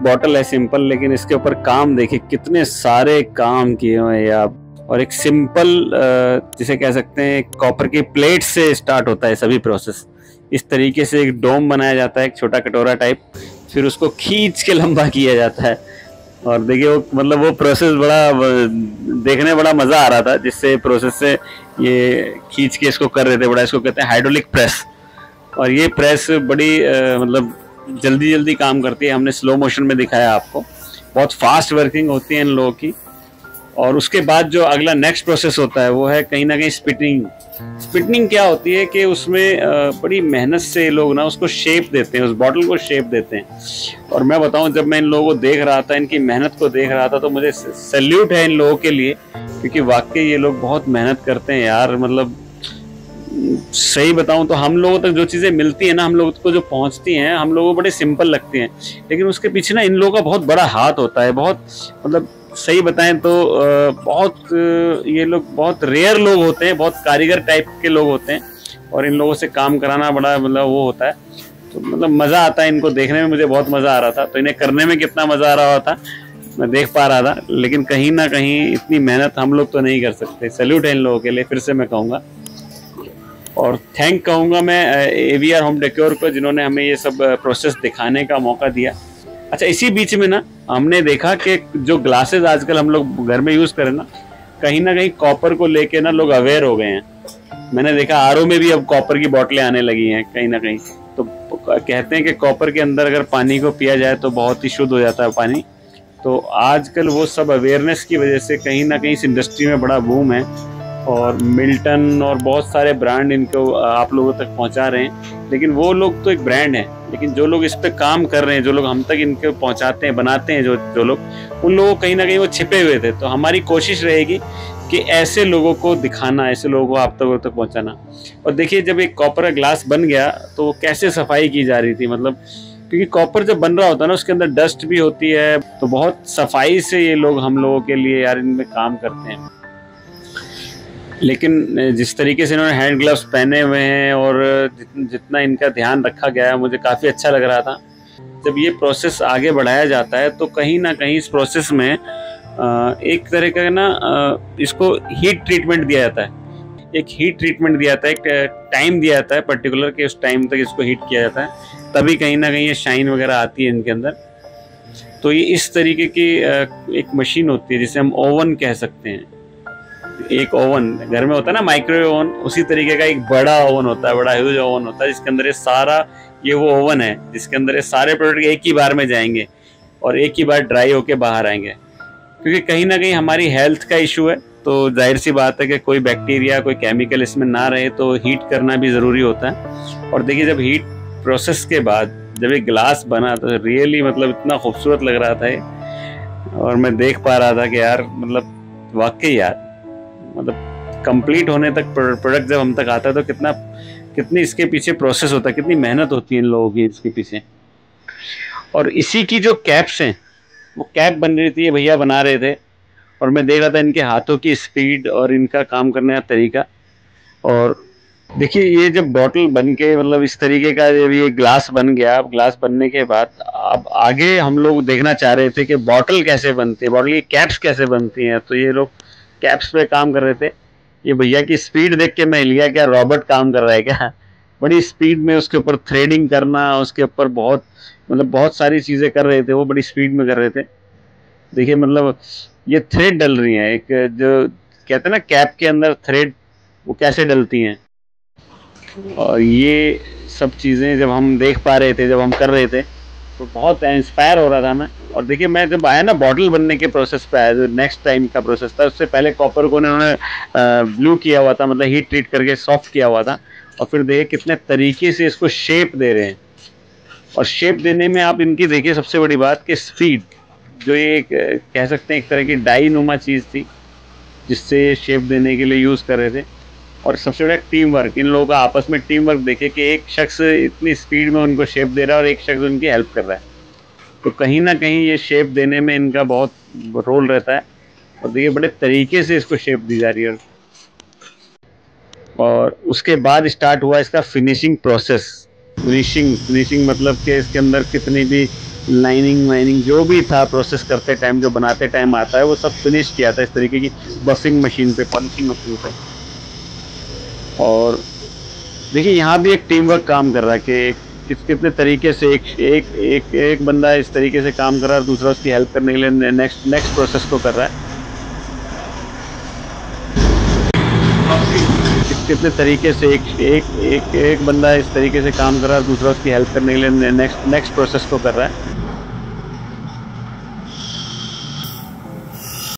Bottle है simple, लेकिन इसके ऊपर काम देखिए कितने सारे काम किए हुए हैं आप। और एक सिंपल जिसे कह सकते हैं कॉपर की प्लेट से स्टार्ट होता है सभी प्रोसेस। इस तरीके से एक डोम बनाया जाता है, एक छोटा कटोरा टाइप, फिर उसको खींच के लंबा किया जाता है। और देखिए वो मतलब वो प्रोसेस बड़ा देखने में बड़ा मज़ा आ रहा था, जिससे प्रोसेस से ये खींच के इसको कर रहे थे बड़ा। इसको कहते हैं हाइड्रोलिक प्रेस। और ये प्रेस बड़ी मतलब जल्दी जल्दी काम करती है। हमने स्लो मोशन में दिखाया आपको, बहुत फास्ट वर्किंग होती है इन लोगों की। और उसके बाद जो अगला नेक्स्ट प्रोसेस होता है वो है कहीं ना कहीं स्पिटिंग। स्पिटिंग क्या होती है कि उसमें बड़ी मेहनत से लोग ना उसको शेप देते हैं, उस बॉटल को शेप देते हैं। और मैं बताऊं, जब मैं इन लोगों को देख रहा था, इनकी मेहनत को देख रहा था, तो मुझे सैल्यूट है इन लोगों के लिए, क्योंकि वाकई ये लोग बहुत मेहनत करते हैं यार। मतलब सही बताऊं तो हम लोगों तक जो चीज़ें मिलती हैं ना, हम लोगों को जो पहुंचती हैं, हम लोगों को बड़े सिंपल लगती हैं, लेकिन उसके पीछे ना इन लोगों का बहुत बड़ा हाथ होता है। बहुत मतलब सही बताएं तो बहुत ये लोग बहुत रेयर लोग होते हैं, बहुत कारीगर टाइप के लोग होते हैं। और इन लोगों से काम कराना बड़ा मतलब वो होता है, तो मतलब मज़ा आता है इनको देखने में। मुझे बहुत मज़ा आ रहा था, तो इन्हें करने में कितना मज़ा आ रहा था मैं देख पा रहा था। लेकिन कहीं ना कहीं इतनी मेहनत हम लोग तो नहीं कर सकते। सैल्यूट है इन लोगों के लिए, फिर से मैं कहूँगा। और थैंक कहूँगा मैं AVR होम डेकोर को, जिन्होंने हमें ये सब प्रोसेस दिखाने का मौका दिया। अच्छा, इसी बीच में ना हमने देखा कि जो ग्लासेस आजकल हम लोग घर में यूज़ करें ना कहीं कॉपर को लेके ना लोग अवेयर हो गए हैं। मैंने देखा RO में भी अब कॉपर की बोतलें आने लगी हैं कहीं ना कहीं। तो कहते हैं कि कॉपर के अंदर अगर पानी को पिया जाए तो बहुत ही शुद्ध हो जाता है पानी। तो आजकल वो सब अवेयरनेस की वजह से कहीं ना कहीं इस इंडस्ट्री में बड़ा बूम है। और मिल्टन और बहुत सारे ब्रांड इनको आप लोगों तक पहुंचा रहे हैं। लेकिन वो लोग तो एक ब्रांड है, लेकिन जो लोग इस पे काम कर रहे हैं, जो लोग हम तक इनको पहुंचाते हैं, बनाते हैं, जो लोग, उन लोगों कहीं ना कहीं वो छिपे हुए थे। तो हमारी कोशिश रहेगी कि ऐसे लोगों को दिखाना, ऐसे लोगों को आप तक पहुंचाना। और देखिए, जब एक कॉपर का ग्लास बन गया तो कैसे सफाई की जा रही थी, मतलब क्योंकि कॉपर जब बन रहा होता है ना उसके अंदर डस्ट भी होती है, तो बहुत सफाई से ये लोग हम लोगों के लिए यार इनमें काम करते हैं। लेकिन जिस तरीके से इन्होंने हैंड ग्लव्स पहने हुए हैं और जितना इनका ध्यान रखा गया है, मुझे काफ़ी अच्छा लग रहा था। जब ये प्रोसेस आगे बढ़ाया जाता है तो कहीं ना कहीं इस प्रोसेस में एक तरह का ना इसको हीट ट्रीटमेंट दिया जाता है। एक हीट ट्रीटमेंट दिया जाता है, एक टाइम दिया जाता है पर्टिकुलर कि उस टाइम तक इसको हीट किया जाता है, तभी कहीं ना कहीं ये शाइन वगैरह आती है इनके अंदर। तो ये इस तरीके की एक मशीन होती है जिसे हम ओवन कह सकते हैं। एक ओवन घर में होता है ना, माइक्रोवेव ओवन, उसी तरीके का एक बड़ा ओवन होता है, बड़ा ह्यूज ओवन होता है, जिसके अंदर ये सारा, ये वो ओवन है जिसके अंदर ये सारे प्रोडक्ट एक ही बार में जाएंगे और एक ही बार ड्राई होके बाहर आएंगे। क्योंकि कहीं ना कहीं हमारी हेल्थ का इशू है, तो जाहिर सी बात है कि कोई बैक्टीरिया, कोई केमिकल इसमें ना रहे, तो हीट करना भी ज़रूरी होता है। और देखिए, जब हीट प्रोसेस के बाद जब एक ग्लास बना तो रियली मतलब इतना खूबसूरत लग रहा था ये। और मैं देख पा रहा था कि यार मतलब वाकई यार मतलब कंप्लीट होने तक प्रोडक्ट जब हम तक आता है तो कितनी इसके पीछे प्रोसेस होता है, कितनी मेहनत होती है इन लोगों की इसके पीछे। और इसी की जो कैप्स हैं, वो कैप बन रही थी, ये भैया बना रहे थे, और मैं देख रहा था इनके हाथों की स्पीड और इनका काम करने का तरीका। और देखिए, ये जब बॉटल बन के मतलब इस तरीके का जब ये ग्लास बन गया, अब ग्लास बनने के बाद अब आगे हम लोग देखना चाह रहे थे कि बॉटल कैसे बनती है, बॉटल की कैप्स कैसे बनती हैं। तो ये लोग कैप्स पे काम कर रहे थे। ये भैया की स्पीड देख के मैं लिया क्या रॉबर्ट काम कर रहा है क्या। बड़ी स्पीड में उसके ऊपर थ्रेडिंग करना, उसके ऊपर बहुत सारी चीज़ें कर रहे थे, वो बड़ी स्पीड में कर रहे थे। देखिए मतलब ये थ्रेड डल रही हैं, एक जो कहते हैं ना कैप के अंदर थ्रेड, वो कैसे डलती हैं। और ये सब चीज़ें जब हम देख पा रहे थे, जब हम कर रहे थे, तो बहुत इंस्पायर हो रहा था मैं। और देखिए, मैं जब आया ना बॉटल बनने के प्रोसेस पे आया, जो नेक्स्ट टाइम का प्रोसेस था, उससे पहले कॉपर को उन्होंने ब्लू किया हुआ था, मतलब हीट ट्रीट करके सॉफ्ट किया हुआ था। और फिर देखिए कितने तरीके से इसको शेप दे रहे हैं। और शेप देने में आप इनकी देखिए सबसे बड़ी बात कि स्पीड, जो ये कह सकते हैं एक तरह की डाई नुमा चीज़ थी जिससे शेप देने के लिए यूज़ कर रहे थे। और सबसे बड़ा टीम वर्क, इन लोगों का आपस में टीम वर्क देखिए कि एक शख्स इतनी स्पीड में उनको शेप दे रहा है और एक शख्स उनकी हेल्प कर रहा है। तो कहीं ना कहीं ये शेप देने में इनका बहुत रोल रहता है। और देखिए बड़े तरीके से इसको शेप दी जा रही है। और उसके बाद स्टार्ट हुआ इसका फिनिशिंग प्रोसेस। फिनिशिंग मतलब कि इसके अंदर कितनी भी लाइनिंग वाइनिंग जो भी था प्रोसेस करते टाइम, जो बनाते टाइम आता है, वो सब फिनिश किया था इस तरीके की बफिंग मशीन पे, पंचिंग मशीन पे। और देखिए यहाँ भी एक टीम वर्क काम कर रहा है कि कितने तरीके से एक बंदा इस तरीके से काम कर रहा है, दूसरा उसकी हेल्प करने के लिए नेक्स्ट प्रोसेस को कर रहा है। कितने तरीके से एक बंदा इस तरीके से काम कर रहा है, दूसरा उसकी हेल्प करने के लिए नेक्स्ट प्रोसेस को कर रहा है।